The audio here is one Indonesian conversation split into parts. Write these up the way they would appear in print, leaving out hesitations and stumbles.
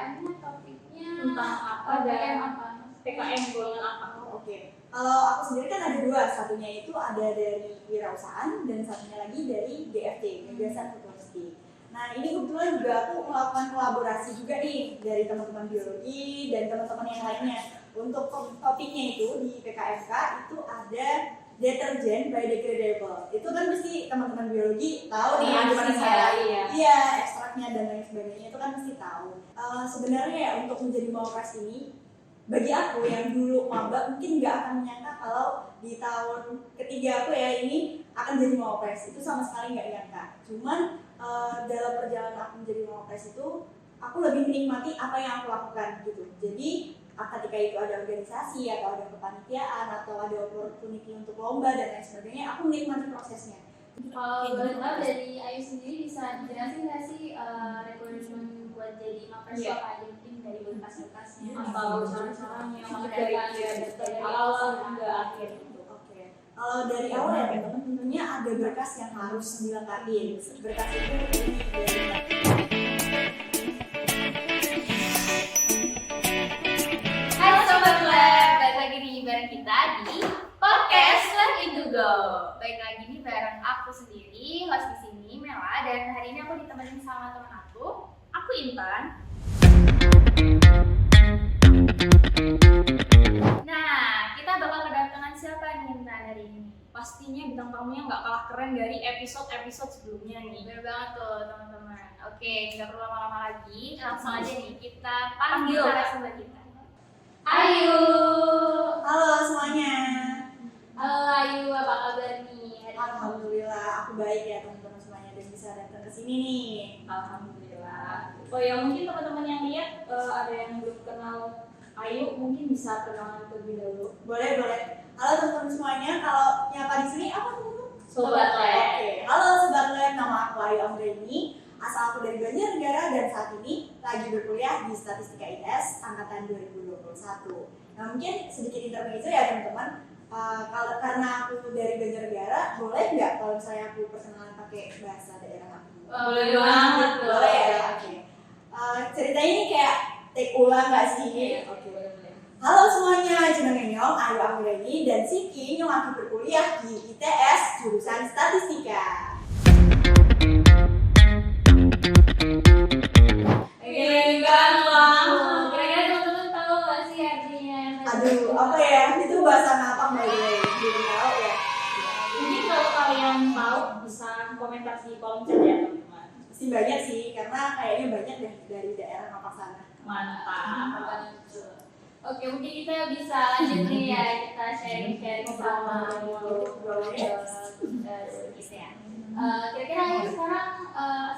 PKM-nya topiknya tentang apa dan PKM golongan apa? Oke. Kalau aku sendiri kan ada dua, satunya itu ada dari wirausahaan dan satunya lagi dari GFT, Gagasan Futuristik. Nah ini kebetulan juga aku melakukan kolaborasi juga nih dari teman-teman biologi dan teman-teman yang lainnya. Untuk topiknya itu di PKFK itu ada deterjen biodegradable. Itu kan mesti teman-teman biologi tahu nih gimana cara ekstraknya dan lain sebagainya, itu kan mesti tahu. Sebenarnya ya untuk menjadi mawapres ini, bagi aku yang dulu maba mungkin nggak akan menyangka kalau di tahun ketiga aku ya ini akan jadi mawapres, itu sama sekali nggak nyangka. Cuman dalam perjalanan aku menjadi mawapres itu aku lebih menikmati apa yang aku lakukan gitu. Jadi ketika itu ada organisasi atau ada kepanitiaan atau ada opportunity untuk lomba dan lain sebagainya, aku menikmati prosesnya. Kalau boleh tahu dari Ayu sendiri bisa dijelasin nggak sih requirement buat jadi mawapres apa aja, mungkin dari berkas-berkasnya Atau cara-caranya dari awal hingga akhir gitu. Oke. Kalau dari awal ya teman-teman, tentunya ada berkas yang harus dilengkapin. Berkas itu dari Hai Sobat Lab, balik lagi nih bareng kita di podcast Lab Indugo. Baik lagi nih bareng aku sendiri, host di sini Mela, dan hari ini aku ditemenin sama teman aku Intan. Nah, kita bakal kedatangan siapa nih Intan hari ini? Pastinya bintang tamunya nggak kalah keren dari episode sebelumnya nih. Bener banget tuh teman-teman. Oke, nggak perlu lama-lama lagi, langsung aja nih kita panggil narasumber kita. Ayu. Halo semuanya. Halo Ayu, apa kabar nih? Alhamdulillah aku baik ya teman-teman semuanya dan bisa datang ke sini nih. Alhamdulillah. Oh ya, mungkin teman-teman yang lihat ada yang belum kenal Ayu, mungkin bisa kenalan terlebih dahulu. Boleh. Halo teman-teman semuanya, kalau nyapa di sini apa teman-teman? Sobat Lab. Oke. Halo Sobat Lab, nama aku Ayu Anggraini. Asal aku dari Banjarnegara dan saat ini lagi berkuliah di Statistika ITS angkatan 2021. Nah mungkin sedikit intermezzo ya teman-teman. Kalau karena aku dari Banjarnegara, boleh nggak kalau misalnya aku perkenalan pakai bahasa daerah aku? Boleh banget. Boleh ya. Oke. Ceritanya ini kayak take ulang nggak sih? Oke, boleh. Halo semuanya, jeneng Nyong, Ayu Anggraini dan Siki Nyong lagi berkuliah di ITS jurusan Statistika. Keren banget. Kira-kira teman-teman tahu nggak sih artinya? Aduh, apa ya? Itu bahasa apa by the way? Belum tahu ya. Mungkin kalau kalian tahu bisa komentar di kolom chat ya teman-teman. Pasti banyak sih, karena kayaknya banyak deh dari daerah Napak sana. Mantap. Oke, mungkin kita bisa lanjut nih ya, kita sharing-sharing sama sedikit ya. Kira-kira Ayu sekarang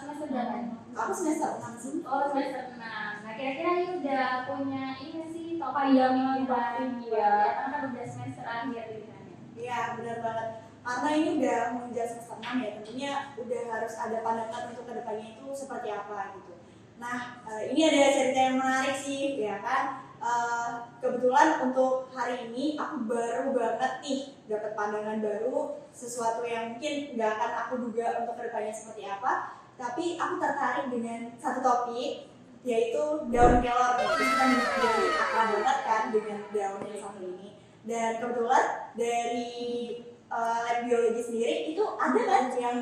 semester berapa nih? Aku semester 6 sih. Oh, semester 6. Nah, kira-kira Ayu udah punya ini sih topik Pandangan topik ya. karena kan udah semester akhir gitu kan ya. Iya, benar banget. Karena ini udah mengejar semester 6 ya, tentunya udah harus ada pandangan untuk kedepannya itu seperti apa gitu. Nah, ini ada cerita yang menarik sih, ya kan? Kebetulan untuk hari ini aku baru banget nih dapat pandangan baru, sesuatu yang mungkin nggak akan aku duga untuk kedepannya seperti apa. Tapi aku tertarik dengan satu topik, yaitu daun kelor. Kita menjadi akrab banget kan dengan daun yang satu ini. Dan kebetulan dari lab biologi sendiri itu ada kan yang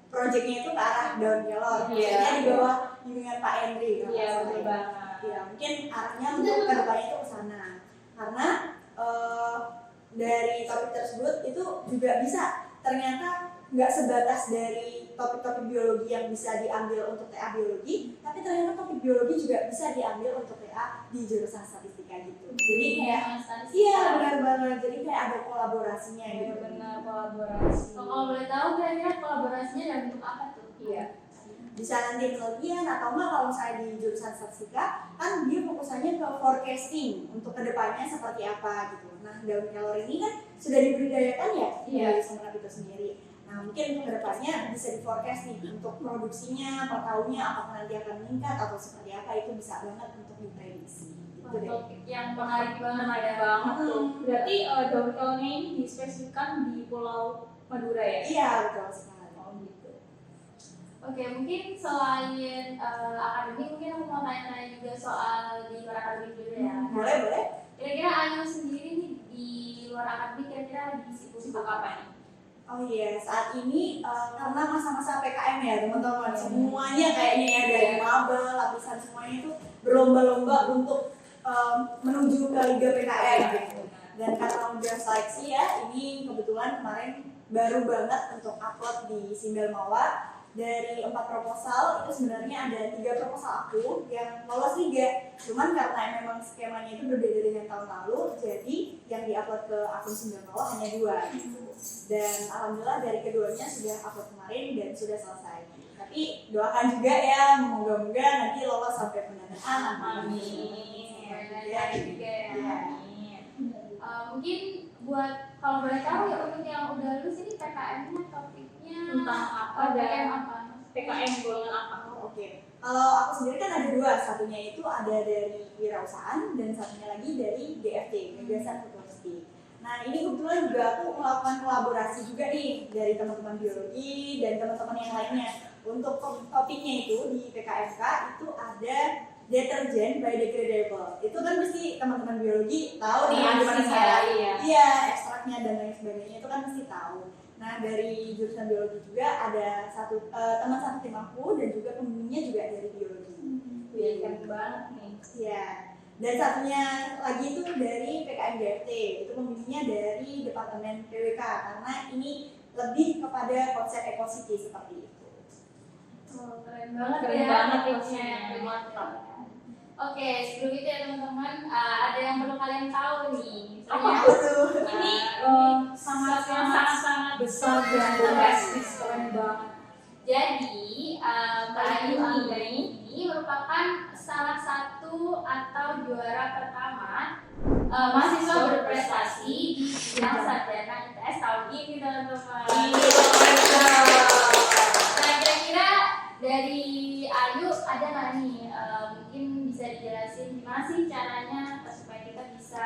proyeknya itu ke arah daun kelor. Maksudnya di bawah bimbingan Pak Henry. Iya, betul banget. Ya, mungkin arahnya untuk kedepannya itu ke sana. Karena dari topik tersebut itu juga bisa ternyata nggak sebatas dari topik-topik biologi yang bisa diambil untuk TA biologi, tapi ternyata topik biologi juga bisa diambil untuk TA di jurusan statistika gitu. Jadi kayak iya benar banget. Jadi kayak ada kolaborasinya gitu. Benar kolaborasi. Kalau boleh tahu kira-kira kolaborasinya dalam bentuk apa tuh? Iya. Bisa nanti penelitian atau enggak kalau misalnya di jurusan statistika kan dia fokusannya ke forecasting untuk kedepannya seperti apa gitu. Nah daun kelor ini kan sudah dibudidayakan ya di Sumenep itu sendiri. Nah mungkin untuk kedepannya bisa di forecast nih untuk produksinya per tahunnya apakah nanti akan meningkat atau seperti apa, itu bisa banget untuk diprediksi. Gitu deh. Topik yang menarik banget tuh. Berarti daun kelornya ini dispesifikkan di Pulau Madura ya? Iya betul sekali. Oke, mungkin selain akademik, mungkin aku mau tanya-tanya juga soal boleh. Kira-kira Ayu sendiri nih di luar akademik kira-kira lagi sibuk apa nih? Oh iya, saat ini karena masa-masa PKM ya teman-teman, semuanya kayaknya ya dari maba, lapisan semuanya itu berlomba-lomba untuk menuju ke Liga PKM gitu. Dan karena udah seleksi ya, ini kebetulan kemarin baru banget untuk upload di Simbel Mawar. Dari 4 proposal itu sebenarnya ada 3 proposal aku yang lolos liga, cuman karena memang skemanya itu berbeda dengan tahun lalu, jadi yang diupload ke akun Simbel Mawar hanya 2 gitu. Dan alhamdulillah dari keduanya sudah upload kemarin dan sudah selesai. Tapi doakan juga ya, moga-moga nanti lolos sampai pendanaan. Amin. Mungkin buat kalau boleh tahu ya untuk yang udah lulus ini PKM-nya topiknya Tentang apa PKM dan apa? PKM golongan apa? Oke. Kalau aku sendiri kan ada 2, satunya itu ada dari wirausahaan dan satunya lagi dari GFT, Gagasan Futuristik. Nah ini kebetulan juga aku melakukan kolaborasi juga nih dari teman-teman biologi dan teman-teman yang lainnya. Untuk topiknya itu di PKMK itu ada deterjen biodegradable. Itu kan mesti teman-teman biologi tahu nih gimana cara iya ekstraknya dan lain sebagainya itu kan mesti tahu. Nah dari jurusan biologi juga ada teman satu tim aku dan juga pembimbingnya juga dari biologi. Keren banget nih. Iya. Dan satunya lagi itu dari PKM GFT, itu pembimbingnya dari Departemen PWK karena ini lebih kepada konsep ekositi seperti itu. Oh, keren banget Keren ya. banget topiknya. mantap. Oke, sebelum itu ya teman-teman, ada yang perlu kalian tahu nih. Apa Misalnya, tuh? Ini sangat besar dan drastis, keren banget. Jadi, Mbak Ayu Angga ini merupakan salah satu atau juara pertama mahasiswa berprestasi di bidang sarjana ITS tahun ini teman-teman. Nah, kira-kira dari Ayu ada nggak nih mungkin bisa dijelasin gimana sih caranya supaya kita bisa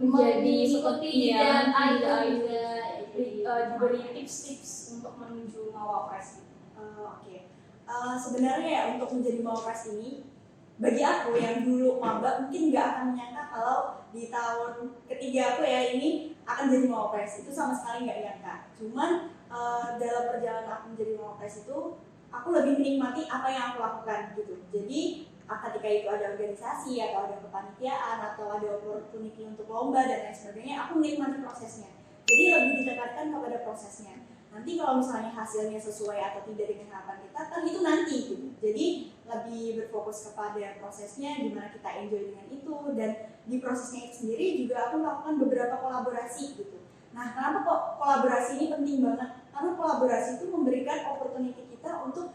mengikuti dan Ayu juga Diberi tips-tips untuk menuju Mawapres. Oke. Sebenarnya ya untuk menjadi mawapres ini bagi aku yang dulu maba mungkin nggak akan menyangka kalau di tahun ketiga aku ya ini akan jadi mawapres, itu sama sekali nggak nyangka. Cuman dalam perjalanan aku menjadi mawapres itu aku lebih menikmati apa yang aku lakukan gitu. Jadi ketika itu ada organisasi atau ada kepanitiaan atau ada opportunity untuk lomba dan lain sebagainya, aku menikmati prosesnya. Jadi lebih ditekankan kepada prosesnya. Nanti kalau misalnya hasilnya sesuai atau tidak dengan harapan kita, kan itu nanti gitu. Jadi lebih berfokus kepada prosesnya, gimana kita enjoy dengan itu, dan di prosesnya itu sendiri juga aku melakukan beberapa kolaborasi gitu. Nah, kenapa kok kolaborasi ini penting banget? Karena kolaborasi itu memberikan opportunity kita untuk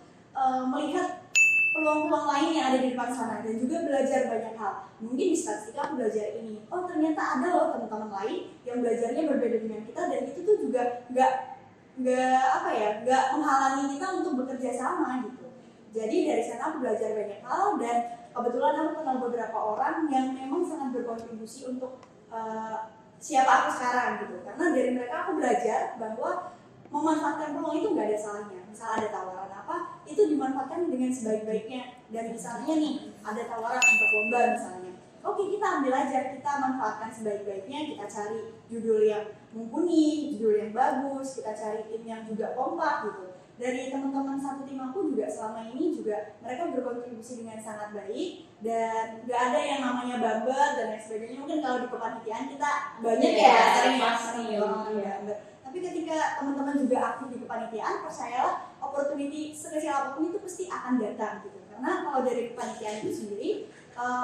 melihat peluang-peluang lain yang ada di depan sana dan juga belajar banyak hal. Mungkin di statistika aku belajar ini, oh ternyata ada loh teman-teman lain yang belajarnya berbeda dengan kita dan itu tuh juga nggak menghalangi kita untuk bekerja sama gitu. Jadi dari sana aku belajar banyak hal dan kebetulan aku kenal beberapa orang yang memang sangat berkontribusi untuk siapa aku sekarang gitu. Karena dari mereka aku belajar bahwa memanfaatkan peluang itu nggak ada salahnya. Misal ada tawaran apa, itu dimanfaatkan dengan sebaik-baiknya. Dan misalnya nih, ada tawaran untuk lomba misalnya. Oke, kita ambil aja, kita manfaatkan sebaik-baiknya, kita cari judul yang mumpuni, judul yang bagus, kita cari tim yang juga kompak gitu. Dari teman-teman satu tim aku juga selama ini juga mereka berkontribusi dengan sangat baik dan nggak ada yang namanya bumper dan lain sebagainya. Mungkin kalau di kepanitiaan kita banyak sering orang bumper. Tapi ketika teman-teman juga aktif di kepanitiaan, percayalah opportunity sekecil apapun itu pasti akan datang gitu. Karena kalau dari kepanitiaan itu sendiri,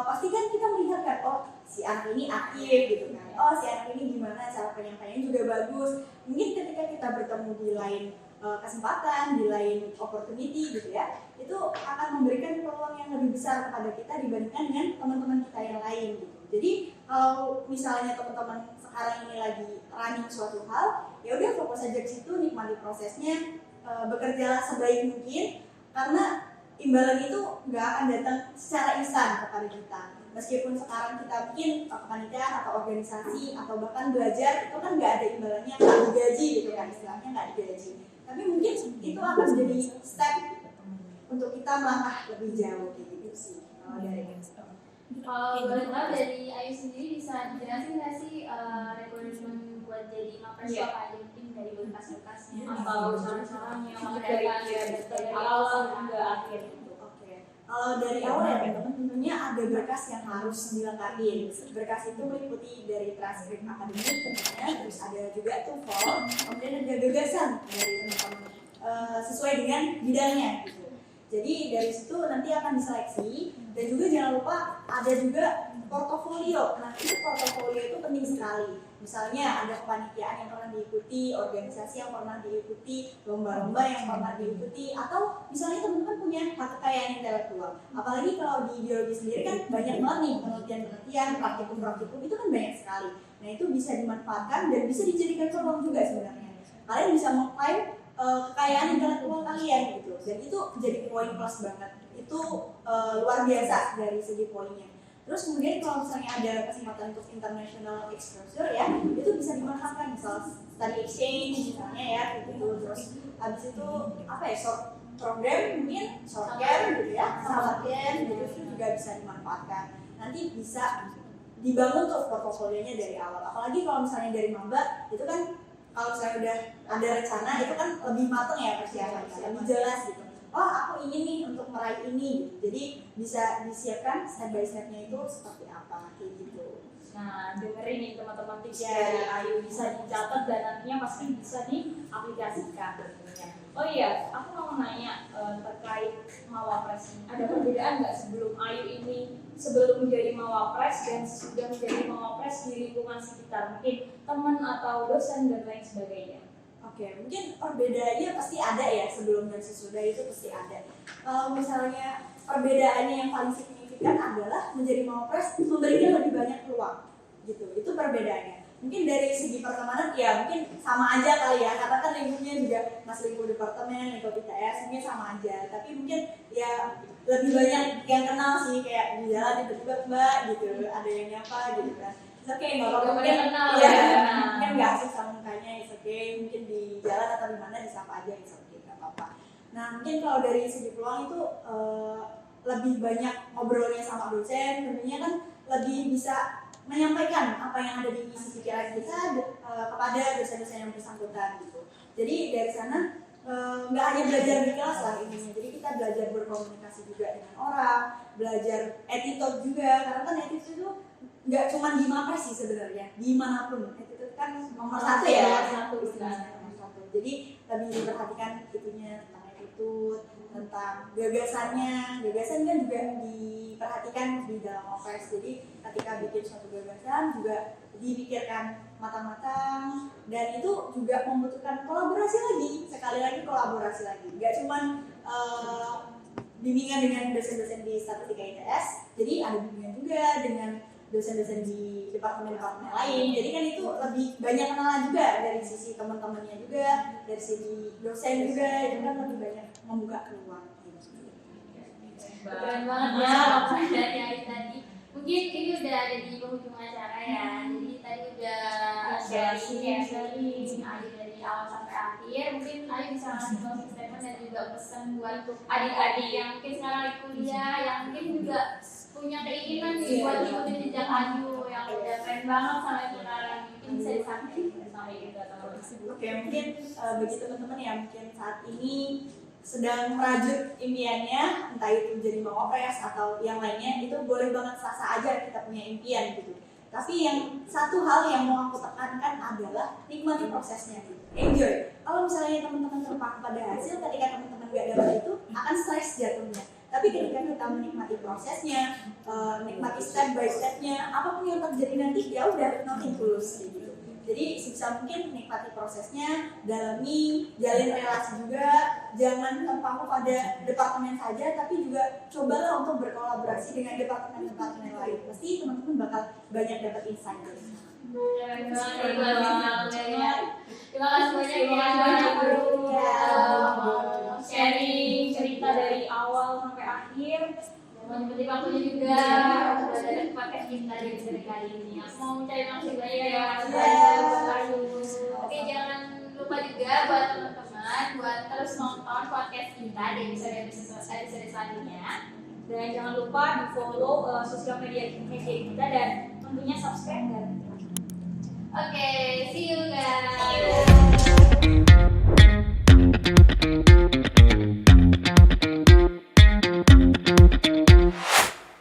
pasti kan kita melihat kan, oh si anak ini aktif gitu kan, oh si anak ini gimana cara penyampaiannya juga bagus. Mungkin ketika kita bertemu di lain kesempatan, di lain opportunity gitu ya, itu akan memberikan peluang yang lebih besar kepada kita dibandingkan dengan teman-teman kita yang lain gitu. Jadi kalau misalnya teman-teman sekarang ini lagi running suatu hal, ya udah fokus aja ke situ, nikmati prosesnya, bekerjalah sebaik mungkin karena imbalan itu nggak akan datang secara instan kepada kita. Meskipun sekarang kita mungkin kepanitiaan atau organisasi atau bahkan belajar itu kan nggak ada imbalannya, nggak digaji gitu kan, istilahnya nggak digaji. Tapi mungkin itu akan menjadi step untuk kita melangkah lebih jauh gitu sih kalau dari kita. Kalau boleh tahu dari Ayu sendiri bisa dijelasin nggak sih requirement buat jadi mapres Iya. apa aja mungkin dari berkas-berkasnya Atau saran-sarannya dari dari awal hingga akhir gitu. Oke. Kalau dari awal ya teman-teman, tentunya ada berkas yang harus dilengkapi. Berkas itu meliputi dari transkrip akademik tentunya, terus ada juga TOEFL, kemudian ada gagasan dari teman-teman sesuai dengan bidangnya gitu. Jadi dari situ nanti akan diseleksi dan juga jangan lupa ada juga portofolio. Nah itu portofolio itu penting sekali. Misalnya ada kepanitiaan yang pernah diikuti, organisasi yang pernah diikuti, lomba-lomba yang pernah diikuti, atau misalnya teman-teman punya hak kekayaan intelektual. Apalagi kalau di biologi sendiri kan banyak banget nih penelitian-penelitian, praktikum-praktikum itu kan banyak sekali. Nah itu bisa dimanfaatkan dan bisa dijadikan peluang juga sebenarnya. Kalian bisa mengklaim kekayaan intelektual kalian gitu, dan itu jadi poin plus banget. Itu luar biasa dari segi poinnya. Terus kemudian kalau misalnya ada kesempatan untuk international exposure ya, itu bisa dimanfaatkan, misal study exchange misalnya ya gitu. Terus habis itu apa ya, short program mungkin, short camp gitu ya, summer camp gitu, itu juga bisa dimanfaatkan. Nanti bisa dibangun tuh portofolionya dari awal. Apalagi kalau misalnya dari maba itu kan, kalau misalnya udah ada rencana itu kan lebih matang ya persiapannya, lebih jelas gitu. Oh aku ingin nih untuk meraih ini gitu. Jadi bisa disiapkan step by stepnya itu seperti apa kayak gitu. Nah, dengerin nih teman-teman tips Ya. dari Ayu, bisa dicatat dan nantinya pasti bisa diaplikasikan tentunya. Oh iya, aku mau nanya terkait Mawapres ini. Ada perbedaan nggak sebelum Ayu ini sebelum menjadi Mawapres dan sudah menjadi Mawapres di lingkungan sekitar, mungkin teman atau dosen dan lain sebagainya? Oke, mungkin perbedaannya pasti ada ya, sebelum dan sesudah itu pasti ada. Kalau misalnya perbedaannya yang paling signifikan adalah menjadi Mawapres memberikan lebih banyak peluang gitu. Itu perbedaannya. Mungkin dari segi pertemanan ya mungkin sama aja kali ya, karena kan lingkupnya juga masih lingkup departemen, lingkup ITS, mungkin sama aja. Tapi mungkin ya lebih banyak yang kenal sih, kayak di jalan tiba-tiba Mbak gitu, ada yang nyapa gitu kan. Oke, nggak apa-apa, mungkin kenal ya, ya. mungkin nggak asik sama mukanya, oke, mungkin di jalan atau di mana disapa aja, oke, nggak apa-apa. Nah, mungkin kalau dari segi peluang itu lebih banyak ngobrolnya sama dosen, tentunya kan lebih bisa menyampaikan apa yang ada di isi pikiran kita kepada dosen-dosen yang bersangkutan gitu. Jadi dari sana nggak hanya belajar di kelas lah intinya, jadi kita belajar berkomunikasi juga dengan orang, belajar attitude juga, karena kan attitude itu nggak cuma di Mapres sih sebenarnya, dimanapun attitude kan nomor satu ya, istilahnya nomor satu. Jadi lebih diperhatikan itunya tentang attitude, tentang gagasannya. Gagasan kan juga diperhatikan di dalam Mapres. Jadi ketika bikin suatu gagasan juga dipikirkan matang-matang, dan itu juga membutuhkan kolaborasi lagi, sekali lagi kolaborasi lagi, nggak cuma bimbingan dengan dosen-dosen di Statistika ITS, jadi ada bimbingan juga dengan dosen-dosen di departemen-departemen lain. Jadi kan itu lebih banyak kenalan juga dari sisi teman-temannya juga, dari sisi dosen juga, itu kan lebih banyak membuka peluang. Keren banget ya paparan dari Ayu tadi. Mungkin ini udah ada di penghujung acara ya. Jadi tadi udah sharing Ayu dari awal sampai akhir. Mungkin Ayu bisa ngasih closing statement dan juga pesan buat adik-adik yang mungkin sekarang lagi kuliah, yang mungkin juga punya keinginan nih buat ikutin jejak Ayu yang udah keren banget sampai sekarang. Mungkin bisa disampaikan sama kita teman-teman. Oke, mungkin bagi teman-teman yang mungkin saat ini sedang merajut impiannya, entah itu jadi Mawapres atau yang lainnya, itu boleh banget sah-sah aja kita punya impian gitu. Tapi yang satu hal yang mau aku tekankan adalah nikmati prosesnya gitu. Enjoy. Kalau misalnya teman-teman terpaku pada hasil, ketika teman-teman gak dapat itu akan stres jatuhnya. Tapi ketika kita menikmati prosesnya, nikmati step by stepnya, apapun yang terjadi nanti ya udah nothing tulus gitu. Jadi sebisa mungkin nikmati prosesnya, dalami, jalin relasi juga, jangan terpaku pada departemen saja, tapi juga cobalah untuk berkolaborasi dengan departemen-departemen lain. Pasti teman-teman bakal banyak dapat insight dari sana. Terima kasih banyak guru sharing cerita dari awal sampai akhir. menyempatkan waktunya juga udah dari podcast kita dari kali ini. Aku mau mencari maksud banyak ya. Oke, jangan lupa juga buat teman-teman buat terus nonton podcast kita di episode selanjutnya. Dan jangan lupa di follow sosial media kita dan tentunya subscribe dan Oke, see you guys.